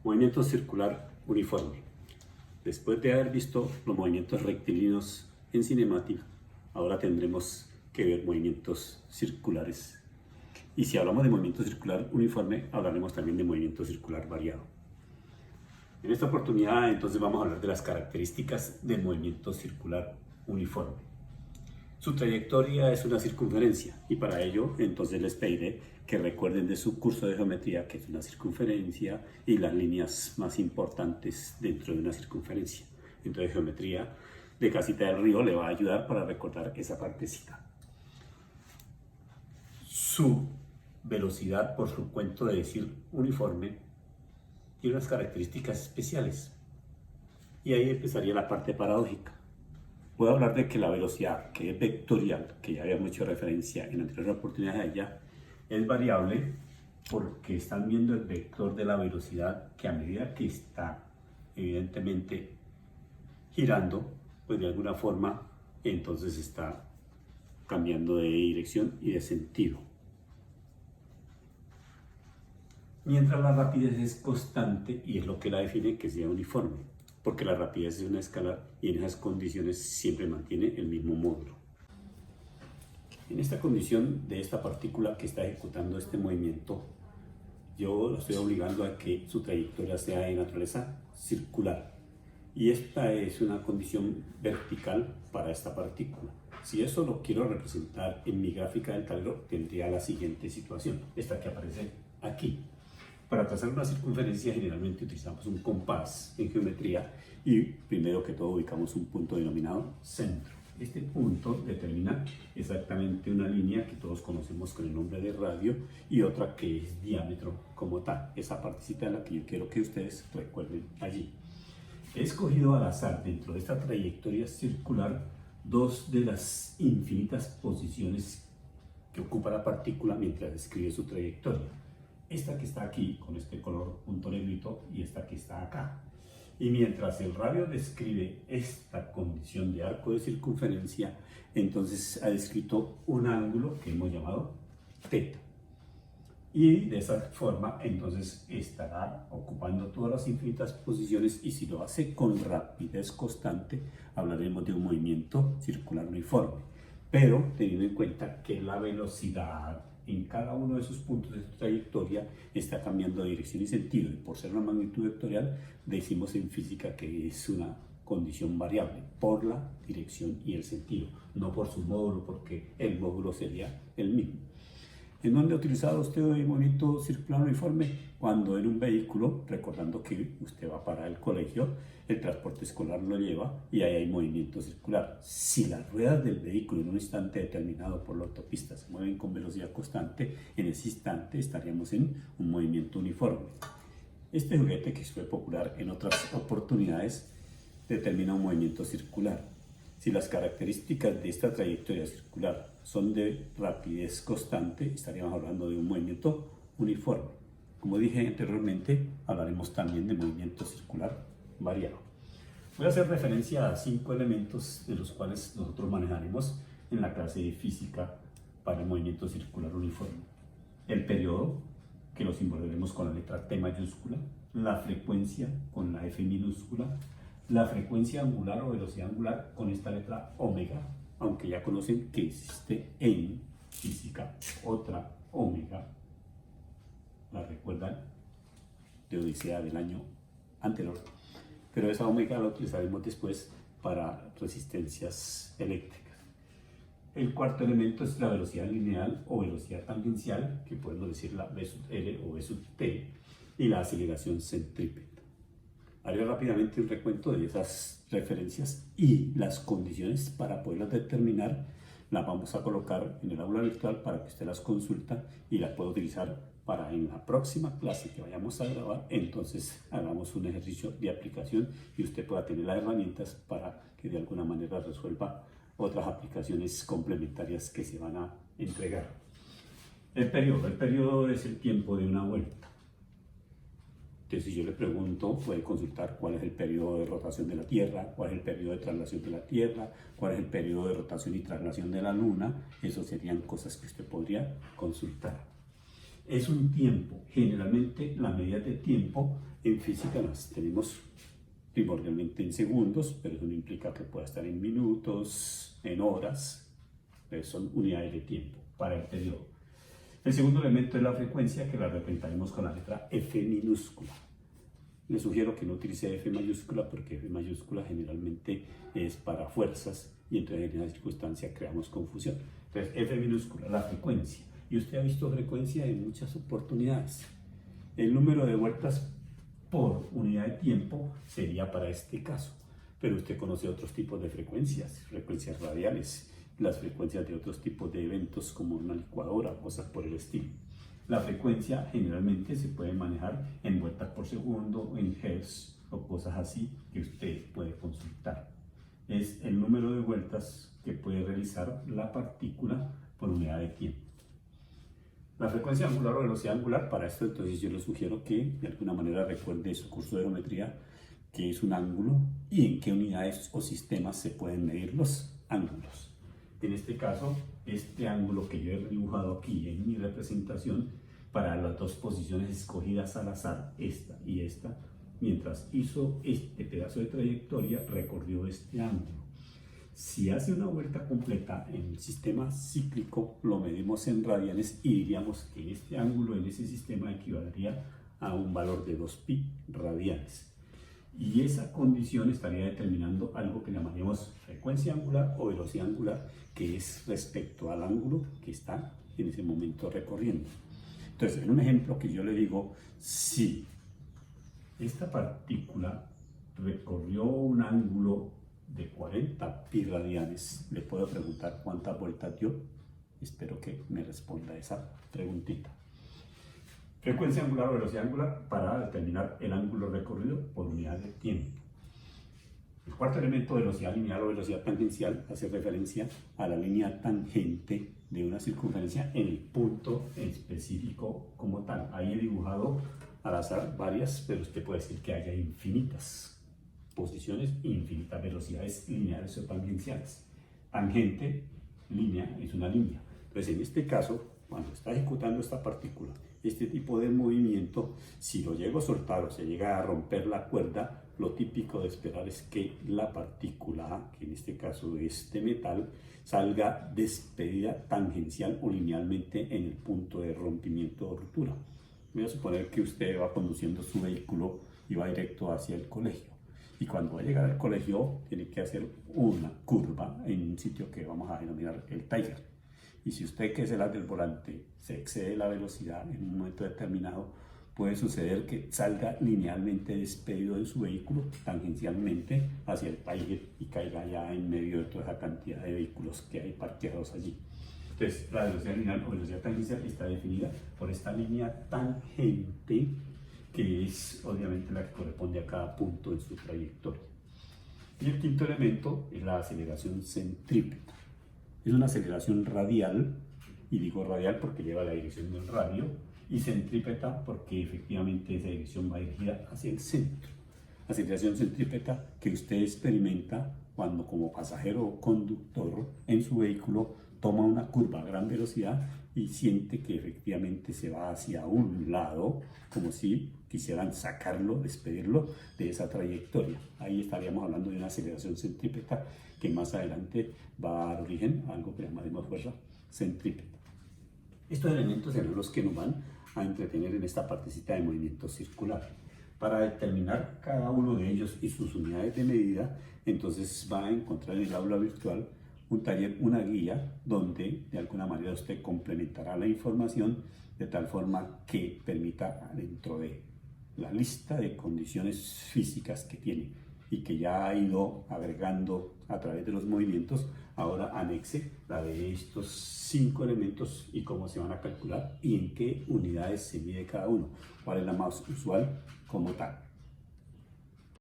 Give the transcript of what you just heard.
Movimiento circular uniforme. Después de haber visto los movimientos rectilíneos en cinemática, ahora tendremos que ver movimientos circulares. Y si hablamos de movimiento circular uniforme, hablaremos también de movimiento circular variado. En esta oportunidad, entonces, vamos a hablar de las características del movimiento circular uniforme. Su trayectoria es una circunferencia y para ello entonces les pediré que recuerden de su curso de geometría que es una circunferencia y las líneas más importantes dentro de una circunferencia. Entonces geometría de Casita del Río le va a ayudar para recordar esa partecita. Su velocidad, por su cuento de decir uniforme, tiene unas características especiales y ahí empezaría la parte paradójica. Puedo hablar de que la velocidad, que es vectorial, que ya habíamos hecho referencia en anteriores oportunidades a ella, es variable porque están viendo el vector de la velocidad que a medida que está evidentemente girando, pues de alguna forma entonces está cambiando de dirección y de sentido. Mientras la rapidez es constante y es lo que la define que sea uniforme, porque la rapidez es una escala y en esas condiciones siempre mantiene el mismo módulo. En esta condición de esta partícula que está ejecutando este movimiento, yo lo estoy obligando a que su trayectoria sea de naturaleza circular. Y esta es una condición vertical para esta partícula. Si eso lo quiero representar en mi gráfica del tablero, tendría la siguiente situación, esta que aparece aquí. Para trazar una circunferencia generalmente utilizamos un compás en geometría y primero que todo ubicamos un punto denominado centro. Este punto determina exactamente una línea que todos conocemos con el nombre de radio y otra que es diámetro como tal. Esa partecita es la que yo quiero que ustedes recuerden allí. He escogido al azar dentro de esta trayectoria circular dos de las infinitas posiciones que ocupa la partícula mientras describe su trayectoria. Esta que está aquí con este color punto negrito y esta que está acá. Y mientras el radio describe esta condición de arco de circunferencia, entonces ha descrito un ángulo que hemos llamado θ. Y de esa forma entonces estará ocupando todas las infinitas posiciones y si lo hace con rapidez constante, hablaremos de un movimiento circular uniforme. Pero teniendo en cuenta que la velocidad en cada uno de sus puntos de su trayectoria está cambiando de dirección y sentido y por ser una magnitud vectorial decimos en física que es una condición variable por la dirección y el sentido, no por su módulo porque el módulo sería el mismo. ¿En dónde ha utilizado usted el movimiento circular uniforme? Cuando en un vehículo, recordando que usted va para el colegio, el transporte escolar lo lleva y ahí hay movimiento circular. Si las ruedas del vehículo en un instante determinado por la autopista se mueven con velocidad constante, en ese instante estaríamos en un movimiento uniforme. Este juguete, que fue popular en otras oportunidades, determina un movimiento circular. Si las características de esta trayectoria circular son de rapidez constante, estaríamos hablando de un movimiento uniforme. Como dije anteriormente, hablaremos también de movimiento circular variado. Voy a hacer referencia a 5 elementos de los cuales nosotros manejaremos en la clase de física para el movimiento circular uniforme. El periodo, que lo simbolizaremos con la letra T mayúscula, la frecuencia con la F minúscula, la frecuencia angular o velocidad angular con esta letra omega, aunque ya conocen que existe en física otra omega, la recuerdan de Odisea del año anterior, pero esa omega la utilizaremos después para resistencias eléctricas. El cuarto elemento es la velocidad lineal o velocidad tangencial, que podemos decir la v sub L o v sub t, y la aceleración centrípeta. Haré rápidamente un recuento de esas referencias y las condiciones para poderlas determinar. Las vamos a colocar en el aula virtual para que usted las consulta y las pueda utilizar para en la próxima clase que vayamos a grabar, entonces hagamos un ejercicio de aplicación y usted pueda tener las herramientas para que de alguna manera resuelva otras aplicaciones complementarias que se van a entregar. El periodo es el tiempo de una vuelta. Entonces, si yo le pregunto, puede consultar cuál es el periodo de rotación de la Tierra, cuál es el periodo de traslación de la Tierra, cuál es el periodo de rotación y traslación de la Luna. Eso serían cosas que usted podría consultar. Es un tiempo. Generalmente las medidas de tiempo en física las tenemos primordialmente en segundos, pero eso no implica que pueda estar en minutos, en horas. Son unidades de tiempo para el periodo. El segundo elemento es la frecuencia, que la representaremos con la letra F minúscula. Les sugiero que no utilice F mayúscula porque F mayúscula generalmente es para fuerzas y entonces en esa circunstancia creamos confusión. Entonces F minúscula, la frecuencia. Y usted ha visto frecuencia en muchas oportunidades. El número de vueltas por unidad de tiempo sería para este caso, pero usted conoce otros tipos de frecuencias, frecuencias radiales, las frecuencias de otros tipos de eventos como una licuadora, cosas por el estilo. La frecuencia generalmente se puede manejar en vueltas por segundo, en hertz o cosas así que usted puede consultar. Es el número de vueltas que puede realizar la partícula por unidad de tiempo. La frecuencia angular o velocidad angular, para esto entonces yo le sugiero que de alguna manera recuerde su curso de geometría, que es un ángulo y en qué unidades o sistemas se pueden medir los ángulos. En este caso, este ángulo que yo he dibujado aquí en mi representación, para las dos posiciones escogidas al azar, esta y esta, mientras hizo este pedazo de trayectoria, recorrió este ángulo. Si hace una vuelta completa en el sistema cíclico, lo medimos en radianes y diríamos que este ángulo en ese sistema equivaldría a un valor de 2pi radianes. Y esa condición estaría determinando algo que llamaríamos frecuencia angular o velocidad angular, que es respecto al ángulo que está en ese momento recorriendo. Entonces, en un ejemplo que yo le digo, si esta partícula recorrió un ángulo de 40 pi radianes, le puedo preguntar cuántas vueltas dio. Espero que me responda esa preguntita. Frecuencia angular o velocidad angular para determinar el ángulo recorrido por unidad de tiempo. El cuarto elemento, velocidad lineal o velocidad tangencial, hace referencia a la línea tangente de una circunferencia en el punto específico como tal. Ahí he dibujado al azar varias, pero usted puede decir que haya infinitas posiciones, infinitas velocidades lineales o tangenciales. Tangente, línea, es una línea. Entonces, en este caso, cuando está ejecutando esta partícula, este tipo de movimiento, si lo llego a soltar o se llega a romper la cuerda, lo típico de esperar es que la partícula, que en este caso es de metal, salga despedida tangencial o linealmente en el punto de rompimiento o ruptura. Voy a suponer que usted va conduciendo su vehículo y va directo hacia el colegio. Y cuando va a llegar al colegio, tiene que hacer una curva en un sitio que vamos a denominar el Tiger. Y si usted, que es el del volante, se excede la velocidad en un momento determinado, puede suceder que salga linealmente despedido de su vehículo, tangencialmente hacia el Tiger, y caiga ya en medio de toda esa cantidad de vehículos que hay parqueados allí. Entonces, la velocidad lineal o velocidad tangencial está definida por esta línea tangente, que es obviamente la que corresponde a cada punto en su trayectoria. Y el quinto elemento es la aceleración centrípeta. Es una aceleración radial, y digo radial porque lleva la dirección del radio, y centrípeta porque efectivamente esa dirección va dirigida hacia el centro. Aceleración centrípeta que usted experimenta cuando, como pasajero o conductor en su vehículo, toma una curva a gran velocidad y siente que efectivamente se va hacia un lado, como si quisieran sacarlo, despedirlo de esa trayectoria. Ahí estaríamos hablando de una aceleración centrípeta que más adelante va a dar origen a algo que llamaremos fuerza centrípeta. Estos elementos serán los que nos van a entretener en esta partecita de movimiento circular. Para determinar cada uno de ellos y sus unidades de medida, entonces va a encontrar en el aula virtual un taller, una guía, donde de alguna manera usted complementará la información de tal forma que permita, dentro de la lista de condiciones físicas que tiene y que ya ha ido agregando a través de los movimientos, ahora anexe la de estos 5 elementos y cómo se van a calcular y en qué unidades se mide cada uno, cuál es la más usual como tal.